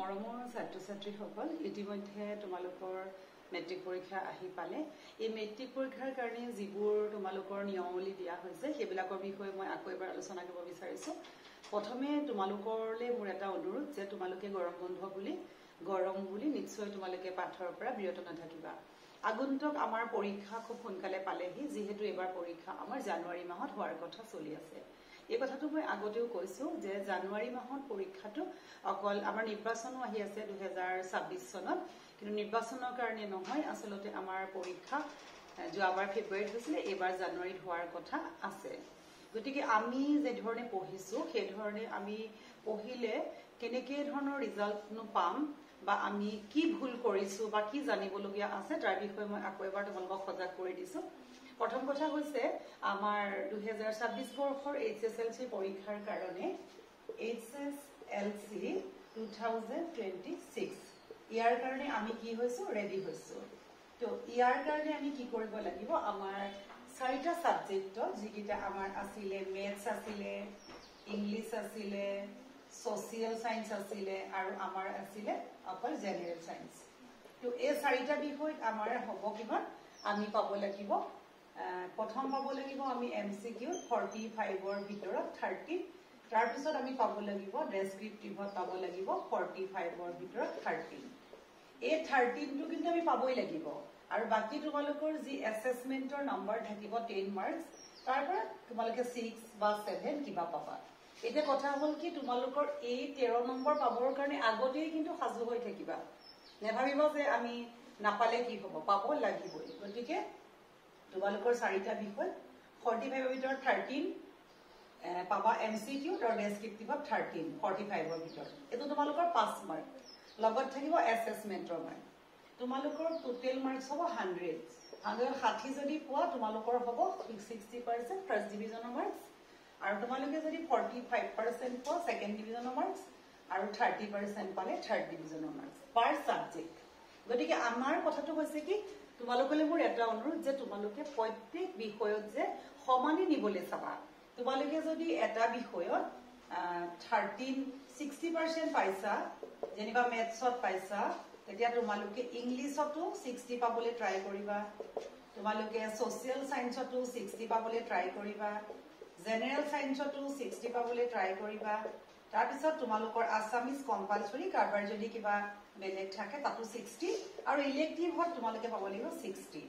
মৰমৰ ছাত্ৰ-ছাত্ৰীসকল ইতিমধ্যে তোমালোকৰ মেট্ৰিক পৰীক্ষা আহি পালে এই মেট্ৰিক পৰীক্ষাৰ কাৰণে যিবোৰ তোমালোকৰ নিয়মাৱলী দিয়া হৈছে সেইবিলাকৰ বিষয়ে মই আকৌ এবাৰ আলোচনা কৰিব বিচাৰিছো প্ৰথমে তোমালোকৰলে মোৰ এটা অনুৰোধ যে তোমালোকে গৰম বুলি নিশ্চয় তোমালোকে পাঠৰ পৰা বিৰত নাথাকিবা আগন্তুক আমাৰ পৰীক্ষা খুব সোনকালে পালেহি যেহেতু এবাৰ পৰীক্ষা আমাৰ জানুৱাৰী মাহত হোৱাৰ কথা চলি আছে এই কথাটো মই আগতেও কৈছো যে জানুৱাৰী মাহত পৰীক্ষাটো অকল আমাৰ নিৰ্বাচনো আহি আছে 2026 চনত কিন্তু নিৰ্বাচনৰ কাৰণে নহয় আসলতে আমাৰ পৰীক্ষা যোৱাবাৰ ফেব্ৰুৱাৰীত হৈছিল এবাৰ জানুৱাৰীত হোৱাৰ কথা আছে গতিকে আমি যে ধৰণে পঢ়িছো সেই ধৰণে আমি পঢ়িলে কেনেকে ধৰণৰ ৰিজাল্ট পাম বা আমি কি ভুল কৰিছো বা কি জানিবলগীয়া আছে তাৰ বিষয়ে মই আকৌ এবাৰ তোমালোকক সজাগ কৰি দিছো প্ৰথম কথা হৈছে আমাৰ 2026 বৰ্ষৰ HSLC পৰীক্ষাৰ কাৰণে HSLC 2026 ইয়াৰ কাৰণে আমি কি হৈছো ৰেডি হৈছো তো ইয়াৰ কাৰণে আমি কি কৰিব লাগিব আমাৰ চাৰিটা সাবজেক্ট যিকিটা আমাৰ আছিলে মেথছ আছিলে ইংলিশ আছিলে সোশিয়াল সায়েন্স আছিলে আৰু আমাৰ আছিলে অকল জেনাৰেল সায়েন্স তো এই চাৰিটা বিষয় আমাৰ হ'ব কিমান আমি পাব লাগিব প্ৰথম পাব লাগিব আমি MCQ 45 ৰ ভিতৰত 30 তাৰ পিছত আমি পাব লাগিব ডেসক্ৰিপটিভত পাব লাগিব 45 ৰ ভিতৰত 30 এই 13 টো কিন্তু আমি পাবই লাগিব আৰু বাকি তোমালোকৰ যি এসেসমেন্টৰ নম্বৰ থাকিব 10 মাৰ্কস তাৰ পৰা তোমালোকে 6 বা 7 কিবা পাবা এটা কথা হল কি তোমালোকৰ এই 13 নম্বৰ পাবৰ কাৰণে আগতেই কিন্তু সাজু হৈ থাকিবা নেভাবিব যে আমি নাপালে কি হ'ব পাব লাগিবই গতিকে তোমালোকৰ চাৰিটা বিষয় 45 ৰ ভিতৰত 13 পাবা MCQ আৰু ডেসক্ৰিপটিভত 13 45 ৰ ভিতৰত এটো তোমালোকৰ 5 মাৰ্ক লগত থাকিব এসেসমেন্টৰ মাৰ্ক তোমালোকৰ টোটাল মাৰ্কস হ'ব 100 যদি পোৱা তোমালোকৰ হ'ব 60% ফাৰ্স্ট ডিভিজনৰ মাৰ্কস আৰু তোমালোকে যদি 45% পোৱা সেকেন্ড ডিভিজনৰ মাৰ্কস আৰু 30% পালে থাৰ্ড ডিভিজনৰ মাৰ্কস পাৰ সাবজেক্ট গতিকে আমাৰ কথাটো হৈছে কি তোমালোকলৈ মোৰ এটা অনুৰোধ যে তোমালোকে প্ৰত্যেক বিষয়ত যে সমানে নিবলে চাবা তোমালোকে যদি এটা বিষয়ত 60% পাইছা যেনিবা মেথছত পাইছা তেতিয়া তোমালোকে ইংলিশতো 60 পাবলে ট্রাই কৰিবা তোমালোকে সোশিয়াল সায়েন্সতো 60 পাবলে ট্ৰাই কৰিবা জেনাৰেল সায়েন্সতো 60 পাবলে ট্ৰাই কৰিবা তাৰ পিছত তোমালোকৰ আসামিজ কম্পালসৰি কাৰবাৰ যদি কিবা বেলেগ থাকে তাতো 60 আৰু ইলেক্টিভত তোমালোকে পাব লাগিব 60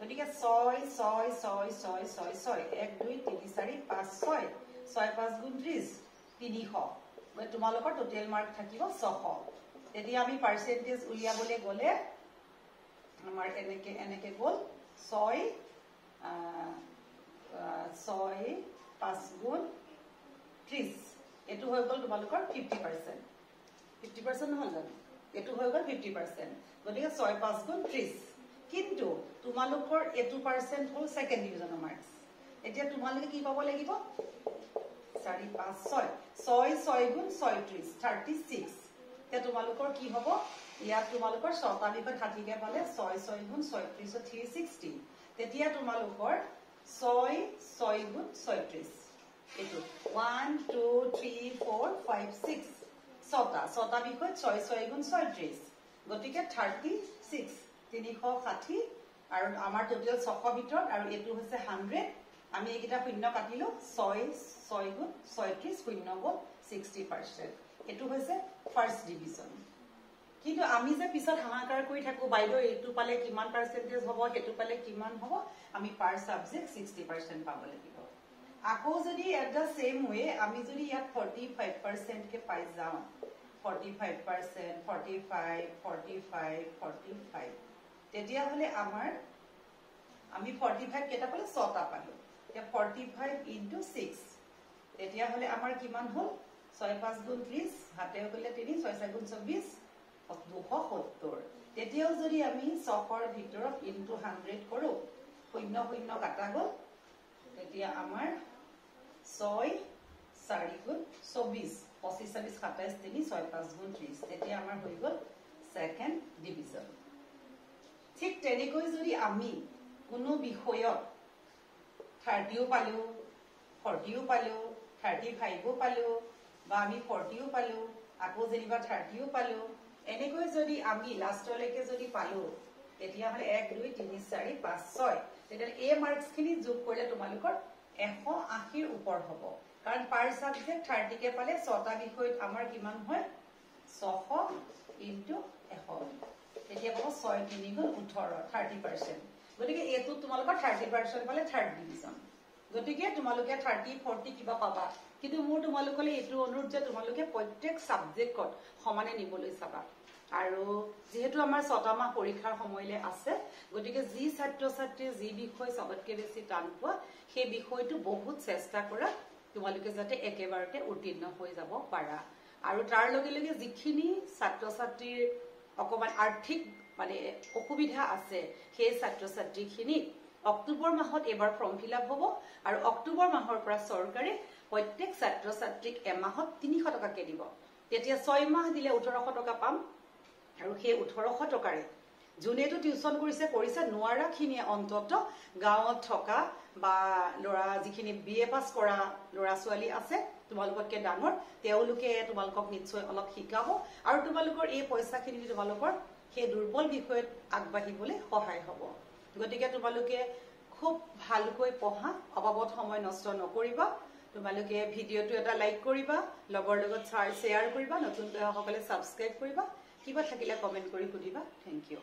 গতিকে 6 6 6 6 6 6 1 2 3 4 5 6 6 5 গুণ 30 300 তোমালোকৰ টোটাল মাৰ্ক থাকিব 600 যদি আমি পাৰ্সেন্টেজ উলিয়াবলে গলে আমাৰ এনেকে গল 6 5 গুণ 30 এটো হৈ গল তোমালোকৰ 50% নহল জানো এটো হৈ গল 50% গতিকে 6 5 গুণ 30 কিন্তু তোমালোকৰ এটো পাৰ্সেন্ট হল সেকেন্ড ডিভিজনৰ মাৰ্কস এতিয়া তোমালোকে কি পাব লাগিব 4 5 6 6 গুণ 36 36 তে তোমালোকৰ কি হ'ব ইয়াত তোমালোকৰ ছটা বিষয় 60 কে পালে 6 6 গুণ 36 360 তেতিয়া তোমালোকৰ 6 6 গুণ 36 এটো 1 2 3 4 5 6 ছটা বিষয় 6 6 গুণ 36 গতিকে 36 360 আৰু আমাৰ টোটাল 600 ভিতৰত আৰু এটো হৈছে 100 আমি এইকিটা শূন্য কাটিলো 6 6 গুণ 36 শূন্য গল 60% এটো হৈছে ফার্স্ট ডিভিজন কিন্তু আমি যে পিছত হাহাকাৰ কৰি থাকো বাইদেউ এটো পালে কিমান পাৰ্সেন্টেজ হ'ব হেতু পালে কিমান হ'ব আমি পাৰ সাবজেক্ট 60% পাব লাগিব আকৌ যদি এট দা সেম ওয়ে আমি যদি ইয়াত 45% কে পাই যাও 45% 45 45 45 তেতিয়া হলে আমাৰ আমি 45 কেটা পালে 6টা পালো এতিয়া 45 into 6 তেতিয়া হলে আমাৰ কিমান হল 6 5 গুণ 30 হাতে গলে 3 6 6 গুণ 24 270 তেতিয়াও যদি আমি 6ৰ ভিতৰত ইনটু 100 কৰো শূন্য শূন্য কাটা গল তেতিয়া আমাৰ 6 4 গুণ 24 25 26 27 3 6 5 গুণ 30 তেতিয়া আমাৰ হৈ গল সেকেন্ড ডিভিজন ঠিক তেনেকৈ যদি আমি কোনো বিষয়ত 30ও পালো 40ও পালো 35ও পালো বা আমি 40ও পালো আকৌ যেনিবা 30ও পালো এনেকৈ যদি আমি লাষ্টলৈকে যদি পালো তেতিয়াহ'লে 1 2 3 4 5 6 তেতিয়া এই মাৰ্কছখিনি যোগ কৰিলে তোমালোকৰ 180ৰ ওপৰ হ'ব কাৰণ পাৰ সাবজেক্ট 30 কে পালে 6টা বিষয়ত আমাৰ কিমান হয় 600 * 100 তেতিয়া পাব 6 3 গুণ 18 30% গতিকে এটো তোমালোকৰ 30% পালে থাৰ্ড ডিভিজন গতিকে তোমালোকে 30 40 কিবা পাবা কিন্তু মোৰ তোমালোকলৈ এটো অনুৰোধ যে তোমালোকে প্ৰত্যেক সাবজেক্টত সমানে নিবলৈ চাবা আৰু যেহেতু আমাৰ 6টা মাহ পৰীক্ষাৰ সময়লে আছে গতিকে যি ছাত্ৰ ছাত্ৰী যি বিষয় সবতকে বেছি টান পোৱা সেই বিষয়টো বহুত চেষ্টা কৰা তোমালোকে যাতে একেবাৰতে উত্তীৰ্ণ হৈ যাব পাৰা আৰু তাৰ লগে লগে যিখিনি ছাত্ৰ ছাত্ৰীৰ অকমান আৰ্থিক মানে অসুবিধা আছে সেই ছাত্ৰ ছাত্ৰীখিনি অক্টোবৰ মাহত এবাৰ ফৰ্ম ফিলআপ হ'ব আৰু অক্টোবৰ মাহৰ পৰা চৰকাৰে প্ৰত্যেক ছাত্ৰ ছাত্ৰীক এমাহত 300 টকাকে দিব তেতিয়া 6 মাহ দিলে 1800 টকা পাম আৰু সেই 1800 টকাৰে জুনেটো টিউচন কৰিছে নোৱাৰাখিনিয়ে অন্তত গাঁৱত থকা বা লৰা যিখিনি বিএ পাস কৰা লৰা ছোৱালী আছে তোমালোকতকে ডাঙৰ তেওঁলোকে তোমালোকক নিশ্চয় অলপ শিকাব আৰু তোমালোকৰ এই পইচাখিনি তোমালোকৰ সেই দুৰ্বল বিষয়ত আগবাঢ়িবলৈ সহায় হ'ব গতিকে তোমালোকে খুব ভালকৈ পঢ়া অবাবত সময় নষ্ট নকৰিবা তোমালোকে ভিডিওটো এটা লাইক কৰিবা লগৰ লগত শ্বেয়াৰ কৰিবা নতুন সকলে সাবস্ক্ৰাইব কৰিবা কিবা থাকিলে কমেন্ট কৰি সুধিবা থ্যাংক ইউ